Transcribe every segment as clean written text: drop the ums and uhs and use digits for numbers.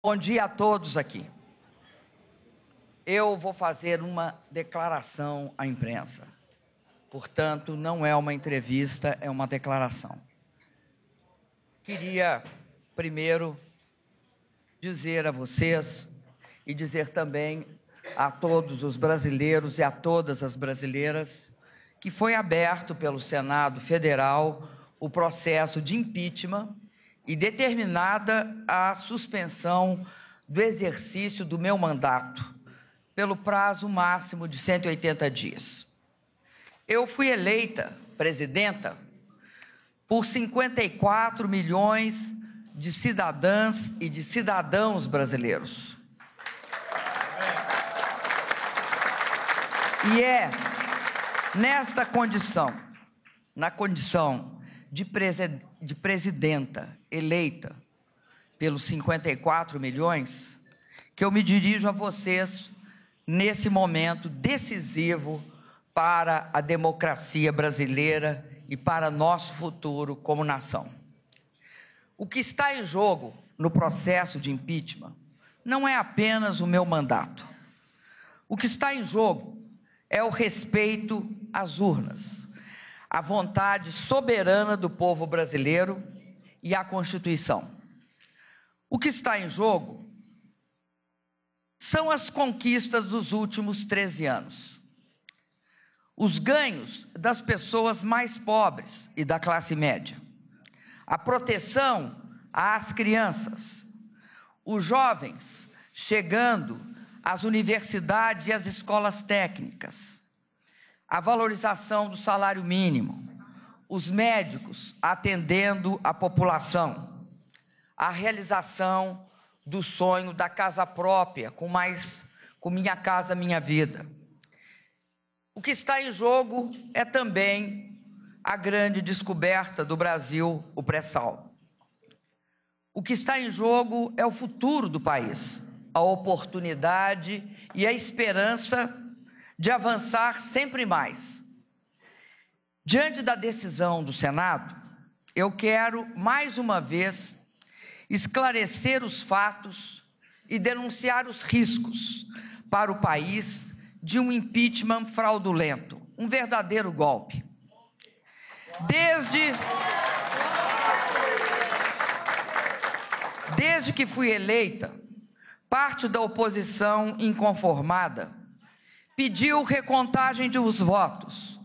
Bom dia a todos aqui. Eu vou fazer uma declaração à imprensa. Portanto, não é uma entrevista, é uma declaração. Queria, primeiro, dizer a vocês e dizer também a todos os brasileiros e a todas as brasileiras que foi aberto pelo Senado Federal o processo de impeachment e determinada a suspensão do exercício do meu mandato pelo prazo máximo de 180 dias. Eu fui eleita presidenta por 54 milhões de cidadãs e de cidadãos brasileiros. E é nesta condição, na condição de presidenta eleita pelos 54 milhões, que eu me dirijo a vocês nesse momento decisivo para a democracia brasileira e para nosso futuro como nação. O que está em jogo no processo de impeachment não é apenas o meu mandato. O que está em jogo é o respeito às urnas, a vontade soberana do povo brasileiro e a Constituição. O que está em jogo são as conquistas dos últimos 13 anos. Os ganhos das pessoas mais pobres e da classe média. A proteção às crianças. Os jovens chegando às universidades e às escolas técnicas. A valorização do salário mínimo, os médicos atendendo a população, a realização do sonho da casa própria, com Minha Casa Minha Vida. O que está em jogo é também a grande descoberta do Brasil, o pré-sal. O que está em jogo é o futuro do país, a oportunidade e a esperança de avançar sempre mais. Diante da decisão do Senado, eu quero, mais uma vez, esclarecer os fatos e denunciar os riscos para o país de um impeachment fraudulento, um verdadeiro golpe. Desde que fui eleita, parte da oposição inconformada pediu recontagem dos votos,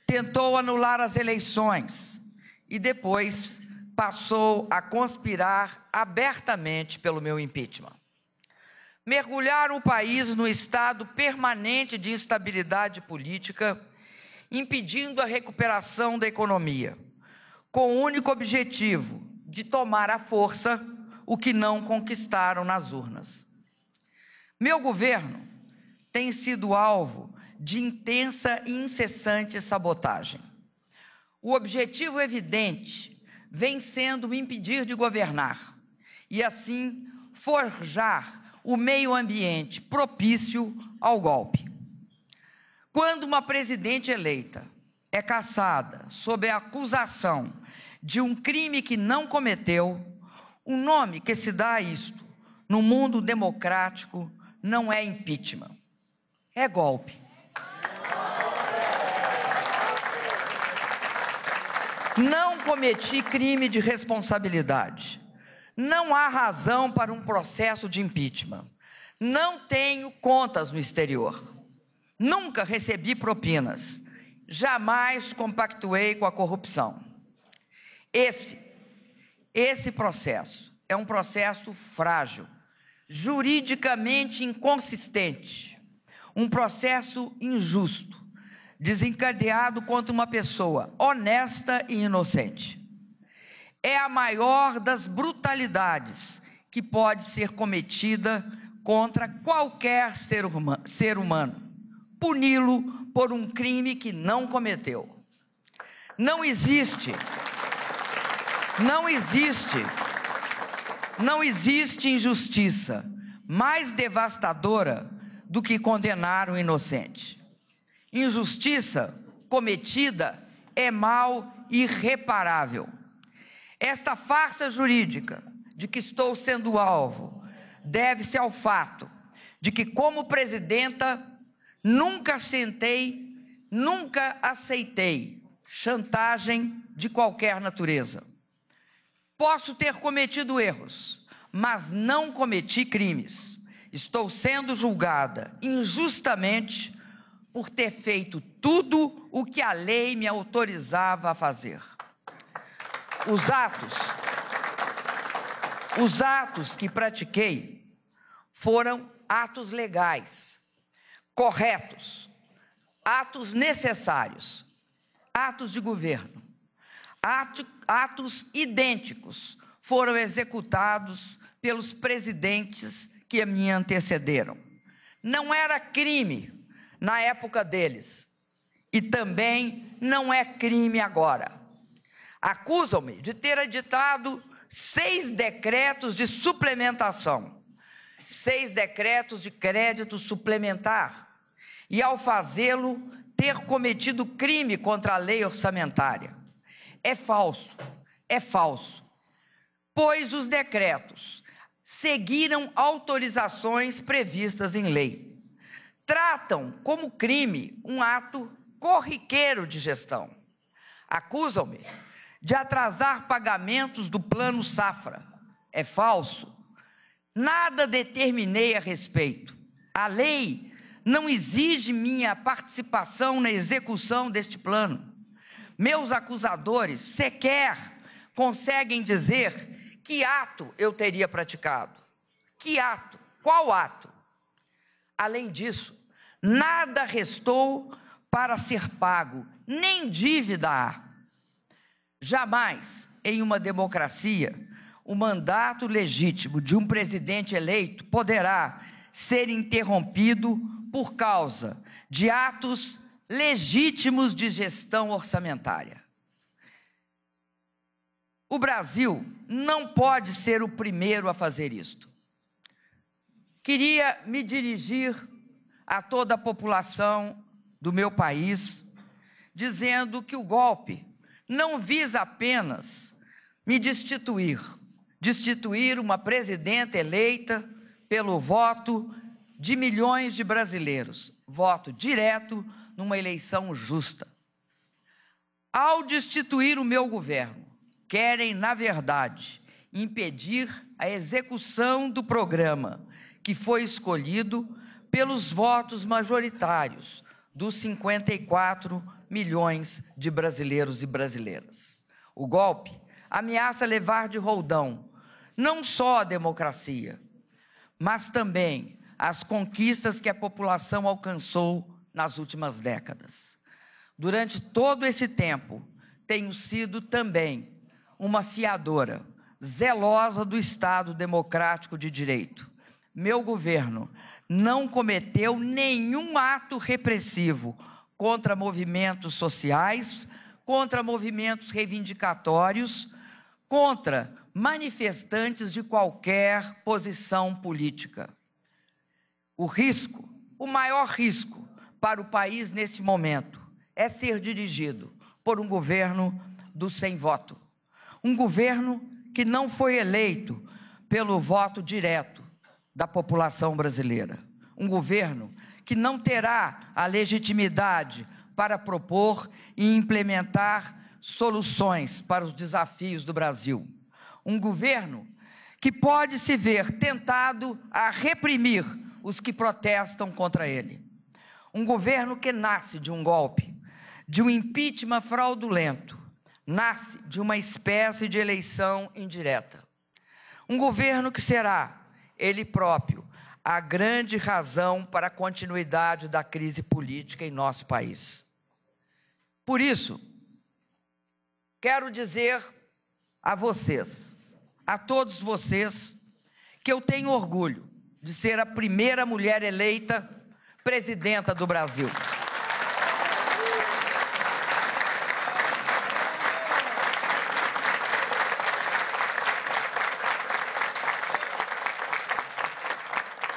tentou anular as eleições e depois passou a conspirar abertamente pelo meu impeachment. Mergulharam o país no estado permanente de instabilidade política, impedindo a recuperação da economia, com o único objetivo de tomar à força o que não conquistaram nas urnas. Meu governo tem sido alvo de intensa e incessante sabotagem. O objetivo evidente vem sendo me impedir de governar e, assim, forjar o meio ambiente propício ao golpe. Quando uma presidente eleita é cassada sob a acusação de um crime que não cometeu, o nome que se dá a isto no mundo democrático não é impeachment, é golpe. Não cometi crime de responsabilidade. Não há razão para um processo de impeachment. Não tenho contas no exterior. Nunca recebi propinas. Jamais compactuei com a corrupção. Esse processo é um processo frágil, juridicamente inconsistente, um processo injusto, desencadeado contra uma pessoa honesta e inocente. É a maior das brutalidades que pode ser cometida contra qualquer ser humano, puni-lo por um crime que não cometeu. Não existe injustiça mais devastadora do que condenar um inocente. Injustiça cometida é mal irreparável. Esta farsa jurídica de que estou sendo alvo deve-se ao fato de que, como presidenta, nunca aceitei chantagem de qualquer natureza. Posso ter cometido erros, mas não cometi crimes. Estou sendo julgada injustamente por ter feito tudo o que a lei me autorizava a fazer. Os atos que pratiquei foram atos legais, corretos, atos necessários, atos de governo, atos idênticos foram executados pelos presidentes que me antecederam. Não era crime na época deles e também não é crime agora. Acusam-me de ter editado 6 decretos de suplementação, 6 decretos de crédito suplementar, e ao fazê-lo, ter cometido crime contra a lei orçamentária. É falso, pois os decretos seguiram autorizações previstas em lei. Tratam como crime um ato corriqueiro de gestão. Acusam-me de atrasar pagamentos do Plano Safra. É falso. Nada determinei a respeito. A lei não exige minha participação na execução deste plano. Meus acusadores sequer conseguem dizer que ato eu teria praticado. Que ato? Qual ato? Além disso, nada restou para ser pago, nem dívida há. Jamais, em uma democracia, o mandato legítimo de um presidente eleito poderá ser interrompido por causa de atos legítimos de gestão orçamentária. O Brasil não pode ser o primeiro a fazer isto. Queria me dirigir a toda a população do meu país, dizendo que o golpe não visa apenas me destituir uma presidenta eleita pelo voto de milhões de brasileiros, voto direto numa eleição justa. Ao destituir o meu governo, querem, na verdade, impedir a execução do programa que foi escolhido pelos votos majoritários dos 54 milhões de brasileiros e brasileiras. O golpe ameaça levar de roldão não só a democracia, mas também as conquistas que a população alcançou nas últimas décadas. Durante todo esse tempo, tenho sido também uma fiadora zelosa do Estado democrático de direito. Meu governo não cometeu nenhum ato repressivo contra movimentos sociais, contra movimentos reivindicatórios, contra manifestantes de qualquer posição política. O maior risco para o país neste momento é ser dirigido por um governo do sem voto. Um governo que não foi eleito pelo voto direto da população brasileira. Um governo que não terá a legitimidade para propor e implementar soluções para os desafios do Brasil. Um governo que pode se ver tentado a reprimir os que protestam contra ele. Um governo que nasce de um golpe, de um impeachment fraudulento, nasce de uma espécie de eleição indireta. Um governo que será, ele próprio, a grande razão para a continuidade da crise política em nosso país. Por isso, quero dizer a vocês, a todos vocês, que eu tenho orgulho de ser a primeira mulher eleita presidenta do Brasil.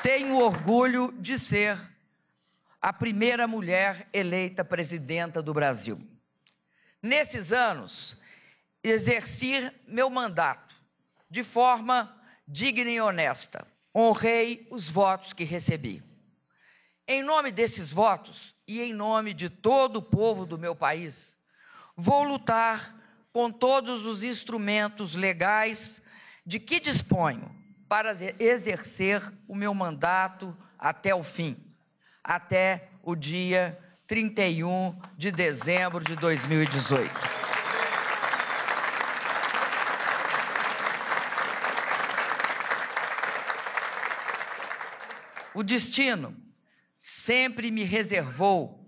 Tenho orgulho de ser a primeira mulher eleita presidenta do Brasil. Nesses anos, exerci meu mandato de forma digna e honesta, honrei os votos que recebi. Em nome desses votos e em nome de todo o povo do meu país, vou lutar com todos os instrumentos legais de que disponho para exercer o meu mandato até o fim, até o dia 31 de dezembro de 2018. O destino sempre me reservou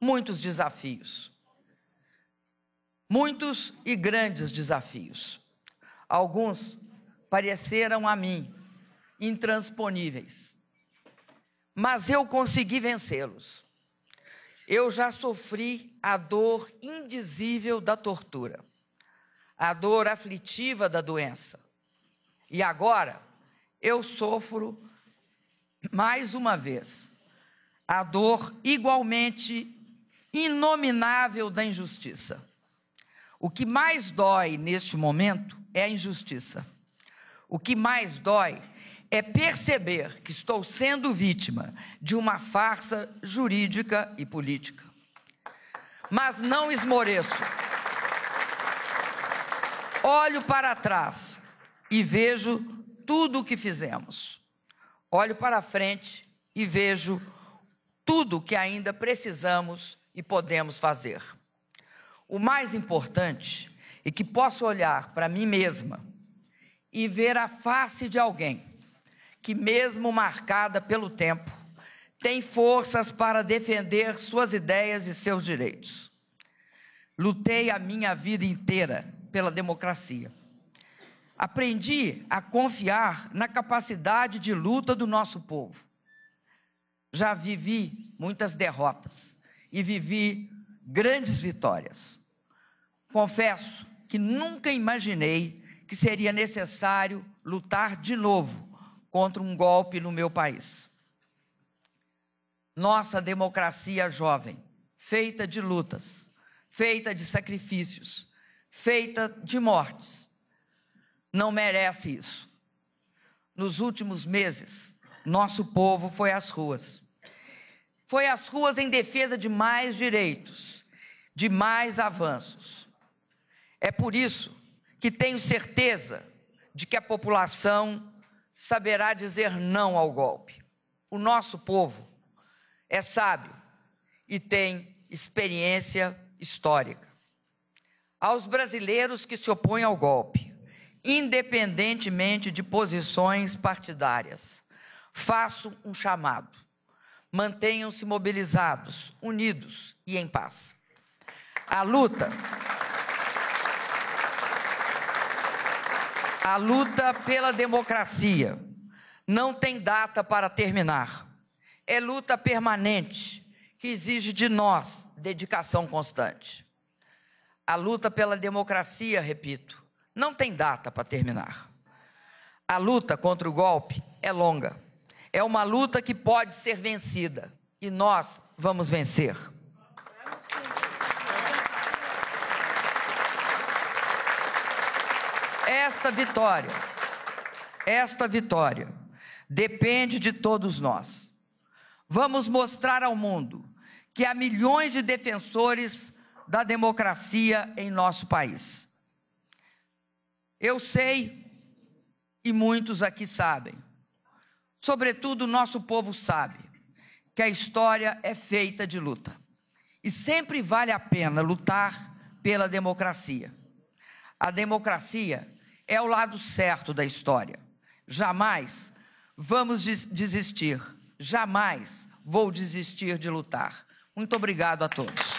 muitos desafios. Muitos e grandes desafios. Alguns pareceram a mim intransponíveis, mas eu consegui vencê-los. Eu já sofri a dor indizível da tortura, a dor aflitiva da doença, e agora eu sofro mais uma vez a dor igualmente inominável da injustiça. O que mais dói neste momento é a injustiça. O que mais dói é perceber que estou sendo vítima de uma farsa jurídica e política. Mas não esmoreço. Olho para trás e vejo tudo o que fizemos. Olho para frente e vejo tudo o que ainda precisamos e podemos fazer. O mais importante é que posso olhar para mim mesma e ver a face de alguém que, mesmo marcada pelo tempo, tem forças para defender suas ideias e seus direitos. Lutei a minha vida inteira pela democracia. Aprendi a confiar na capacidade de luta do nosso povo. Já vivi muitas derrotas e vivi grandes vitórias. Confesso que nunca imaginei que seria necessário lutar de novo contra um golpe no meu país. Nossa democracia jovem, feita de lutas, feita de sacrifícios, feita de mortes, não merece isso. Nos últimos meses, nosso povo foi às ruas. Foi às ruas em defesa de mais direitos, de mais avanços. É por isso que tenho certeza de que a população saberá dizer não ao golpe. O nosso povo é sábio e tem experiência histórica. Aos brasileiros que se opõem ao golpe, independentemente de posições partidárias, faço um chamado. Mantenham-se mobilizados, unidos e em paz. A luta pela democracia não tem data para terminar. É luta permanente que exige de nós dedicação constante. A luta pela democracia, repito, não tem data para terminar. A luta contra o golpe é longa. É uma luta que pode ser vencida e nós vamos vencer. Esta vitória depende de todos nós. Vamos mostrar ao mundo que há milhões de defensores da democracia em nosso país. Eu sei, e muitos aqui sabem, sobretudo o nosso povo sabe, que a história é feita de luta. E sempre vale a pena lutar pela democracia. A democracia é o lado certo da história. Jamais vamos desistir. Jamais vou desistir de lutar. Muito obrigado a todos.